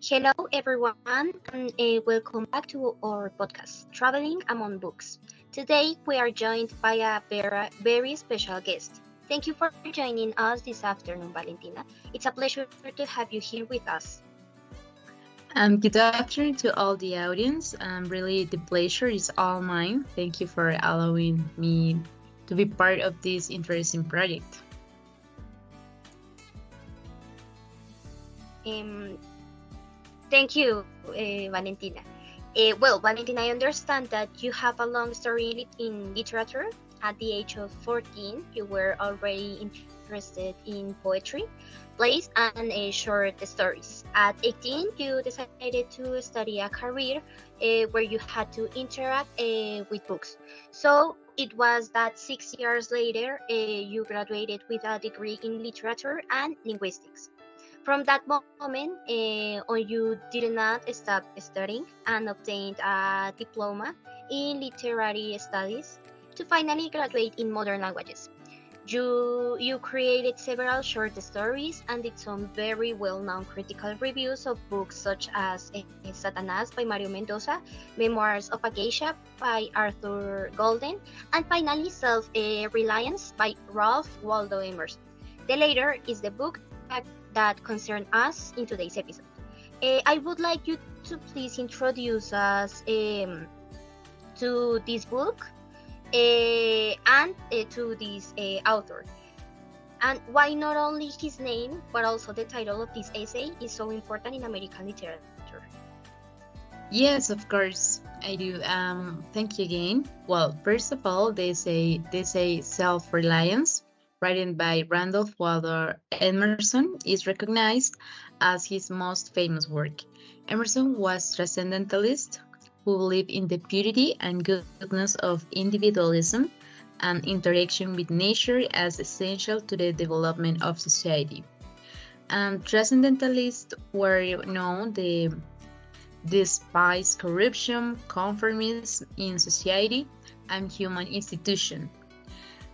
Hello, everyone, and welcome back to our podcast, Traveling Among Books. Today, we are joined by a very special guest. Thank you for joining us this afternoon, Valentina. It's a pleasure to have you here with us. Good afternoon to all the audience. Really, the pleasure is all mine. Thank you for allowing me to be part of this interesting project. Um, Thank you, Valentina. Valentina, I understand that you have a long story in literature. At the age of 14, you were already interested in poetry, plays, and short stories. At 18, you decided to study a career where you had to interact with books. So it was that 6 years later, you graduated with a degree in literature and linguistics. From that moment on, you did not stop studying and obtained a diploma in literary studies to finally graduate in modern languages. You created several short stories and did some very well-known critical reviews of books such as Satanas by Mario Mendoza, Memoirs of a Geisha by Arthur Golden, and finally Self-reliance by Ralph Waldo Emerson. The latter is the book that concern us in today's episode. I would like you to please introduce us to this book and to this author. And why not only his name, but also the title of this essay is so important in American literature. Yes, of course, I do. Thank you again. Well, first of all, they say self-reliance, written by Randolph Waldo Emerson, is recognized as his most famous work. Emerson was a transcendentalist who believed in the purity and goodness of individualism and interaction with nature as essential to the development of society. Transcendentalists were known to despise corruption, conformism in society, and human institutions.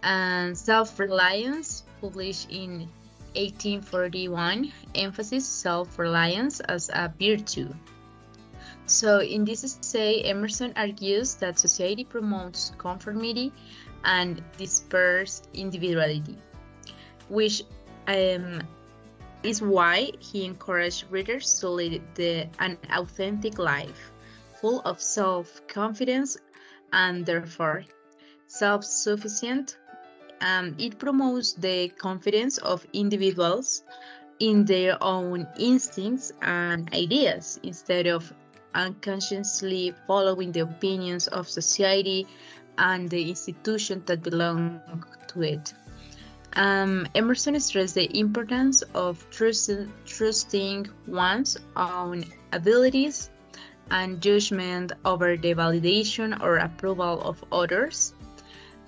And Self-Reliance, published in 1841, emphasizes self-reliance as a virtue. So in this essay, Emerson argues that society promotes conformity and disperses individuality, which is why he encouraged readers to lead an authentic life, full of self-confidence and therefore self-sufficient. It promotes the confidence of individuals in their own instincts and ideas instead of unconsciously following the opinions of society and the institutions that belong to it. Emerson stressed the importance of trusting one's own abilities and judgment over the validation or approval of others.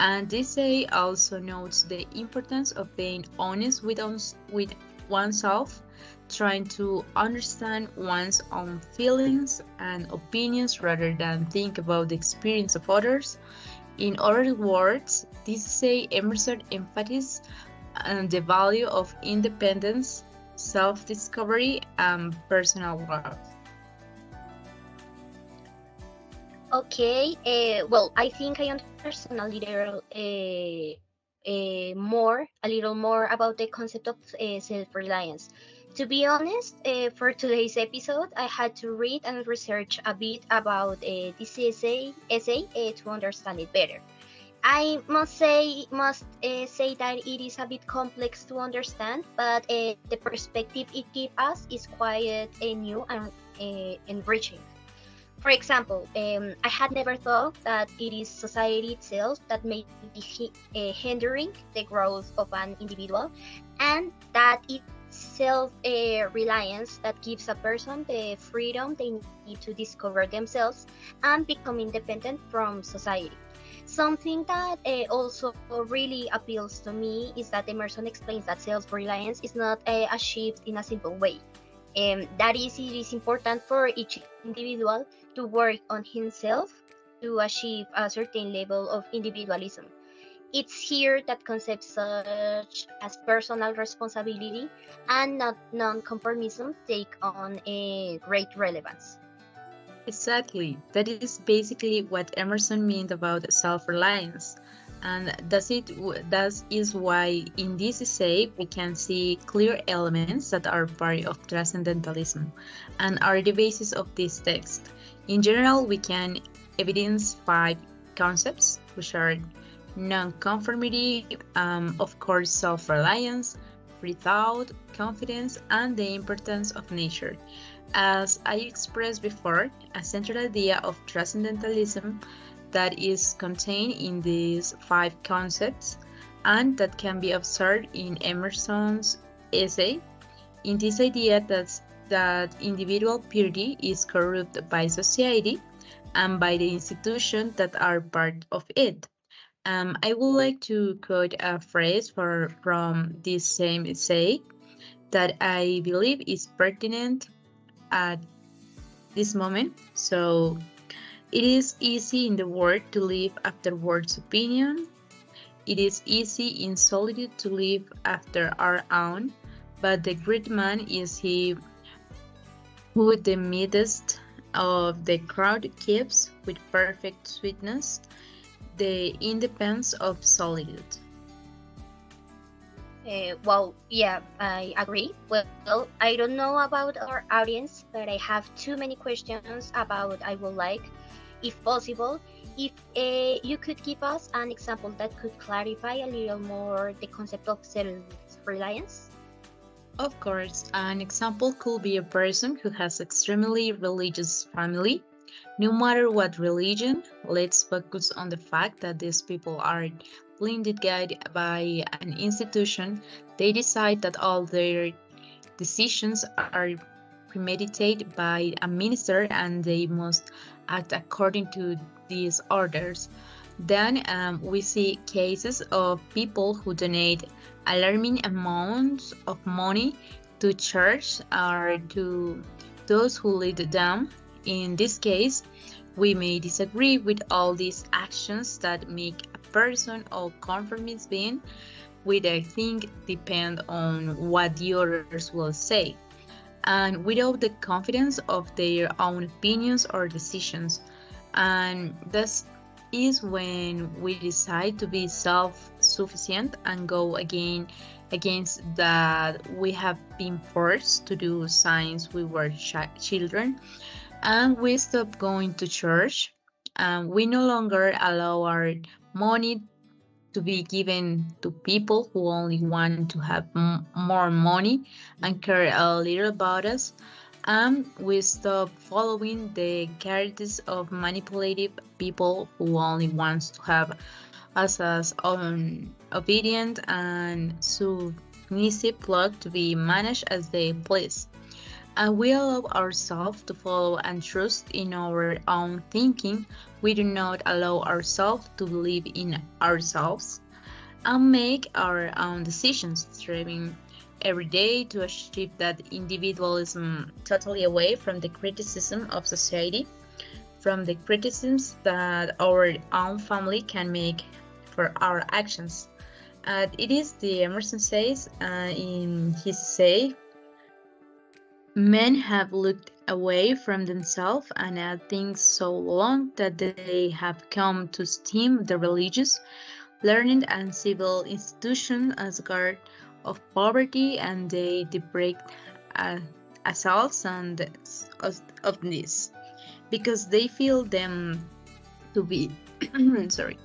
And this essay also notes the importance of being honest with oneself, trying to understand one's own feelings and opinions rather than think about the experience of others. In other words, this essay Emerson emphasizes the value of independence, self-discovery, and personal growth. Okay, I think I understand a little more about the concept of self-reliance. To be honest, for today's episode, I had to read and research a bit about this essay to understand it better. I must say that it is a bit complex to understand, but the perspective it gives us is quite new and enriching. For example, I had never thought that it is society itself that may be hindering the growth of an individual, and that it's self-reliance that gives a person the freedom they need to discover themselves and become independent from society. Something that also really appeals to me is that Emerson explains that self-reliance is not achieved in a simple way. That is, it is important for each individual to work on himself to achieve a certain level of individualism. It's here that concepts such as personal responsibility and not non-conformism take on a great relevance. Exactly. That is basically what Emerson meant about self-reliance. And that is why in this essay we can see clear elements that are part of transcendentalism and are the basis of this text. In general, we can evidence 5 concepts, which are non-conformity, of course, self-reliance, free thought, confidence, and the importance of nature. As I expressed before, a central idea of transcendentalism that is contained in these 5 concepts and that can be observed in Emerson's essay, in this idea that individual purity is corrupted by society and by the institutions that are part of it. I would like to quote a phrase from this same essay that I believe is pertinent at this moment. So, it is easy in the world to live after world's opinion. It is easy in solitude to live after our own, but the great man is he who the midst of the crowd keeps with perfect sweetness the independence of solitude. Well, yeah, I agree. Well, I don't know about our audience, but I have too many questions about I would like, if possible, if you could give us an example that could clarify a little more the concept of self-reliance. Of course, an example could be a person who has extremely religious family. No matter what religion, let's focus on the fact that these people are blinded guided by an institution. They decide that all their decisions are premeditated by a minister and they must act according to these orders. Then we see cases of people who donate alarming amounts of money to church or to those who lead them. In this case, we may disagree with all these actions that make a person or conformist being, which I think depend on what the others will say, and without the confidence of their own opinions or decisions. And this is when we decide to be self-sufficient and go against that we have been forced to do since we were children, and we stop going to church, and we no longer allow our money to be given to people who only want to have more money and care a little about us, and we stop following the characters of manipulative people who only wants to have us as obedient and submissive flock to be managed as they please. And we allow ourselves to follow and trust in our own thinking. We do not allow ourselves to believe in ourselves and make our own decisions, striving every day to achieve that individualism totally away from the criticism of society, from the criticisms that our own family can make for our actions. It is the Emerson says in his essay, men have looked away from themselves and at things so long that they have come to esteem the religious, learned and civil institution as guard of poverty, and they depict assaults and of this because they feel them to be sorry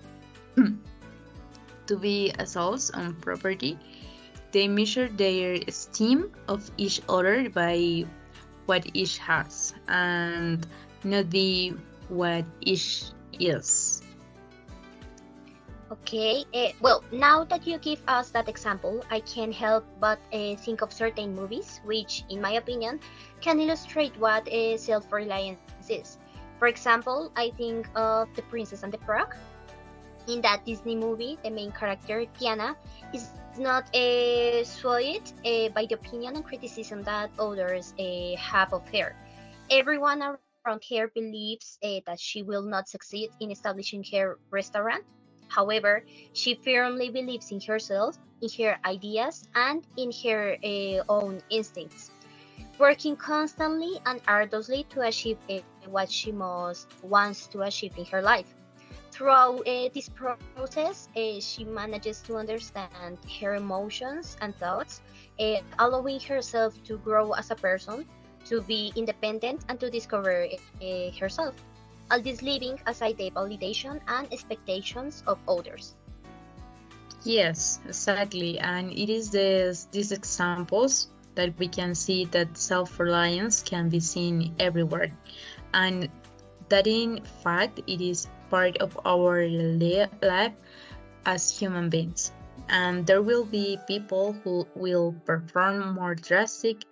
to be assaults on property. They measure their esteem of each other by what each has and not be what each is. Okay, well, now that you give us that example, I can't help but think of certain movies, which, in my opinion, can illustrate what self-reliance is. For example, I think of The Princess and the Frog. In that Disney movie, the main character, Tiana, is not swayed by the opinion and criticism that others have of her. Everyone around her believes that she will not succeed in establishing her restaurant, However, she firmly believes in herself, in her ideas, and in her own instincts, working constantly and arduously to achieve what she most wants to achieve in her life. Throughout this process, she manages to understand her emotions and thoughts, allowing herself to grow as a person, to be independent, and to discover herself. All this living aside the validation and expectations of others. Yes, exactly. And it is these examples that we can see that self-reliance can be seen everywhere. And that in fact, it is part of our life as human beings. And there will be people who will perform more drastic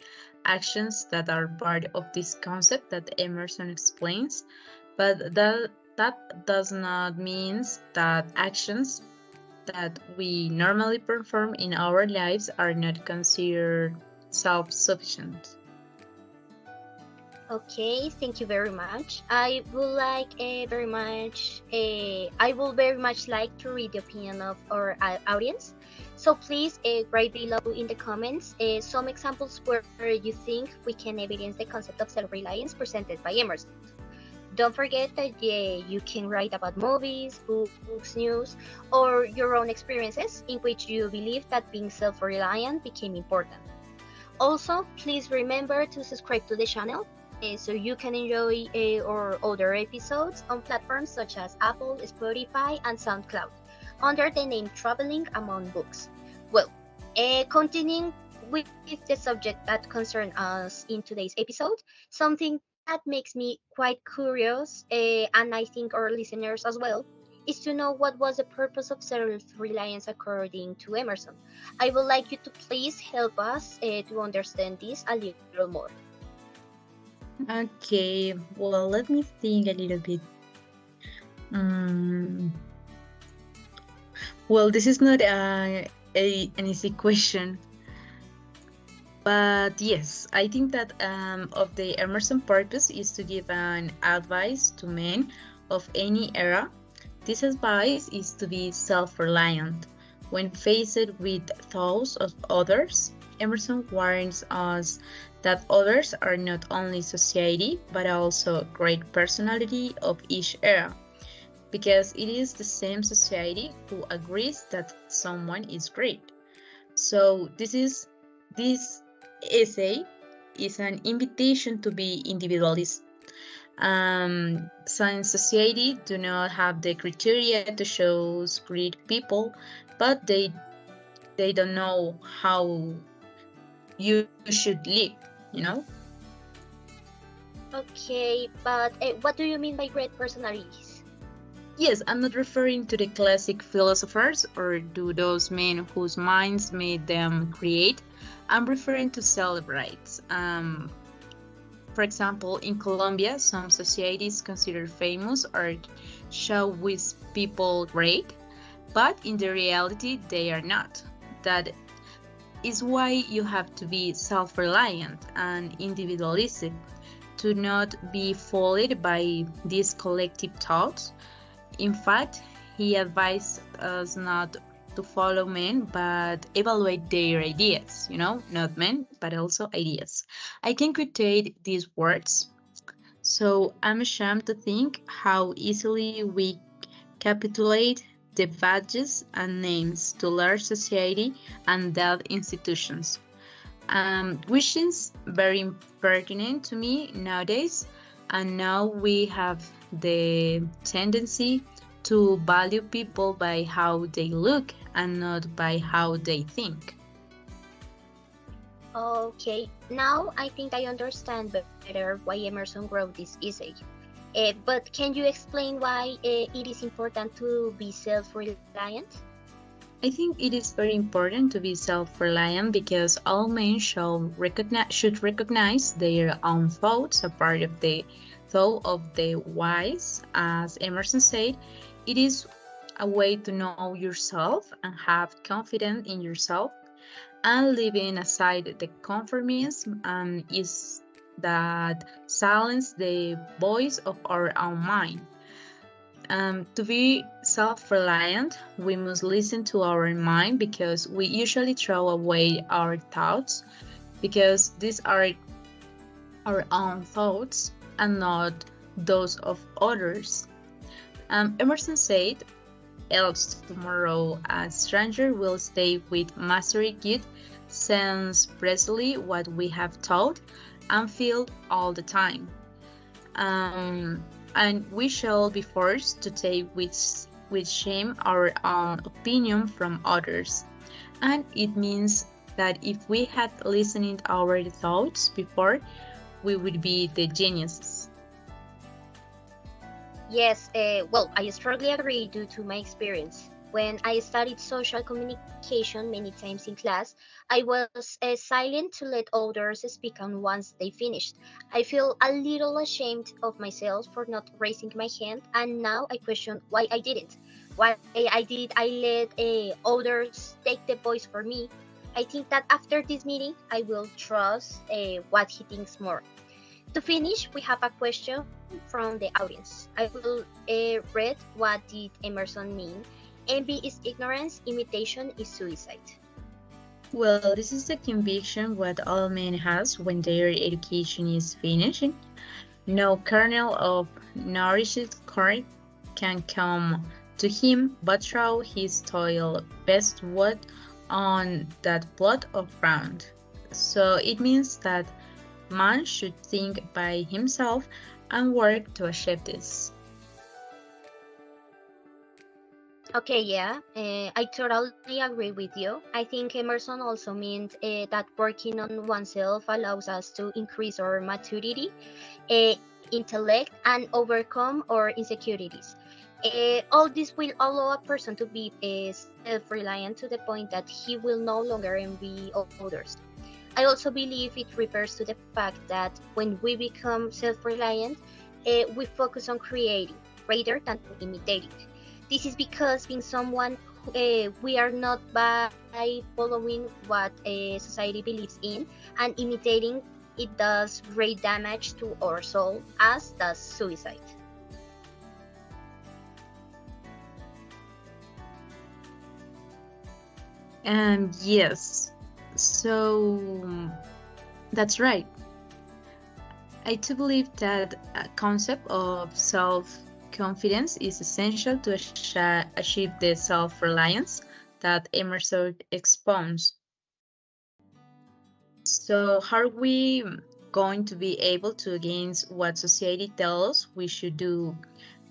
actions that are part of this concept that Emerson explains, but that does not mean that actions that we normally perform in our lives are not considered self-sufficient. Okay, thank you very much. I will very much like to read the opinion of our audience. So please write below in the comments some examples where you think we can evidence the concept of self-reliance presented by Emerson. Don't forget that you can write about movies, books, news, or your own experiences in which you believe that being self-reliant became important. Also, please remember to subscribe to the channel so you can enjoy our other episodes on platforms such as Apple, Spotify, and SoundCloud under the name Traveling Among Books. Well, continuing with the subject that concerns us in today's episode, something that makes me quite curious, and I think our listeners as well, is to know what was the purpose of self-reliance according to Emerson. I would like you to please help us to understand this a little more. Okay, well, let me think a little bit. Well, this is not an easy question, but yes, I think that of the Emerson purpose is to give an advice to men of any era. This advice is to be self-reliant. When faced with thoughts of others, Emerson warns us that others are not only society, but also great personality of each era, because it is the same society who agrees that someone is great. So this essay is an invitation to be individualist. Science society do not have the criteria to show great people, but they don't know how you should live, you know? Okay, but what do you mean by great personalities? Yes, I'm not referring to the classic philosophers or to those men whose minds made them create. I'm referring to celebrities. For example, in Colombia, some societies consider famous or show with people great, but in the reality, they are not. That is why you have to be self-reliant and individualistic to not be fooled by these collective thoughts. In fact, he advised us not to follow men, but evaluate their ideas, not men, but also ideas. I can quotate these words. So I'm ashamed to think how easily we capitulate the badges and names to large society and dead institutions, which is very pertinent to me nowadays. And now we have the tendency to value people by how they look and not by how they think. Okay, now I think I understand better why Emerson wrote this essay. But can you explain why it is important to be self-reliant? I think it is very important to be self-reliant because all men should recognize their own thoughts, a part of the thought of the wise. As Emerson said, it is a way to know yourself and have confidence in yourself, and leaving aside the conformism is that silence the voice of our own mind. To be self-reliant, we must listen to our mind because we usually throw away our thoughts because these are our own thoughts and not those of others. Emerson said, else tomorrow a stranger will stay with mastery good sense precisely what we have taught and feel all the time. And we shall be forced to take with shame our own opinion from others. And it means that if we had listened our thoughts before, we would be the geniuses. Yes, well, I strongly agree due to my experience. When I studied social communication many times in class, I was silent to let others speak on once they finished. I feel a little ashamed of myself for not raising my hand, and now I question why I didn't. Why I let others take the voice for me. I think that after this meeting, I will trust what he thinks more. To finish, we have a question from the audience. I will read what did Emerson mean. Envy is ignorance, imitation is suicide. Well, this is the conviction what all men has when their education is finishing. No kernel of nourished corn can come to him but through his toil bestward on that plot of ground. So it means that man should think by himself and work to achieve this. Okay, yeah, I totally agree with you. I think Emerson also meant that working on oneself allows us to increase our maturity, intellect, and overcome our insecurities. All this will allow a person to be self-reliant to the point that he will no longer envy others. I also believe it refers to the fact that when we become self-reliant, we focus on creating rather than imitating. This is because being someone we are not by following what society believes in and imitating it does great damage to our soul as does suicide. Yes, so that's right. I do believe that a concept of self-confidence is essential to achieve the self-reliance that Emerson expounds. So how are we going to be able to against what society tells us we should do,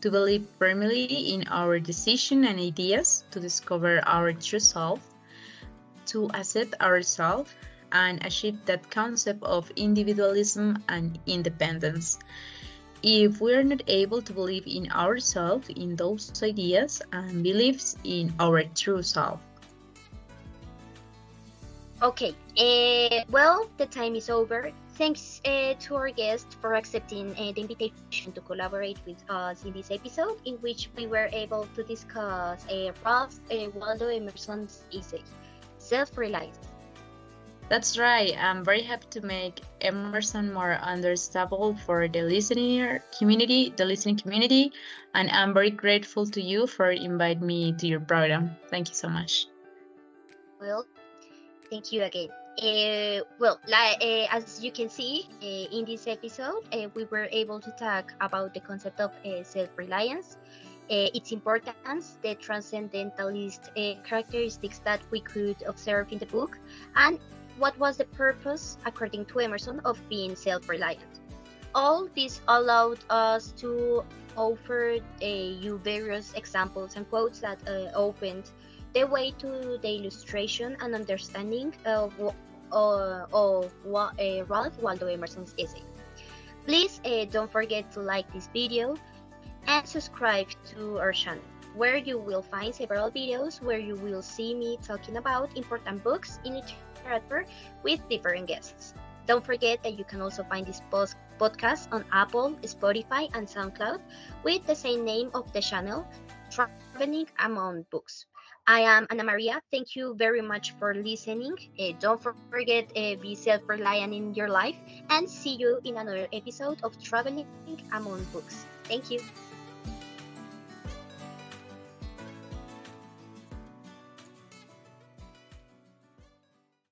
to believe firmly in our decision and ideas, to discover our true self, to accept ourselves, and achieve that concept of individualism and independence? If we are not able to believe in ourselves, in those ideas and beliefs in our true self. Okay, well, the time is over. Thanks to our guest for accepting the invitation to collaborate with us in this episode, in which we were able to discuss Ralph Waldo Emerson's essay, Self-Reliance. That's right. I'm very happy to make Emerson more understandable for the listening community, and I'm very grateful to you for inviting me to your program. Thank you so much. Well, thank you again. Well, as you can see in this episode, we were able to talk about the concept of self-reliance, its importance, the transcendentalist characteristics that we could observe in the book, and what was the purpose, according to Emerson, of being self-reliant. All this allowed us to offer you various examples and quotes that opened the way to the illustration and understanding of Ralph Waldo Emerson's essay. Please don't forget to like this video and subscribe to our channel, where you will find several videos where you will see me talking about important books in literature with different guests. Don't forget that you can also find this podcast on Apple, Spotify, and SoundCloud with the same name of the channel, Traveling Among Books. I am Ana Maria. Thank you very much for listening. Don't forget, be self-reliant in your life, and see you in another episode of Traveling Among Books. Thank you.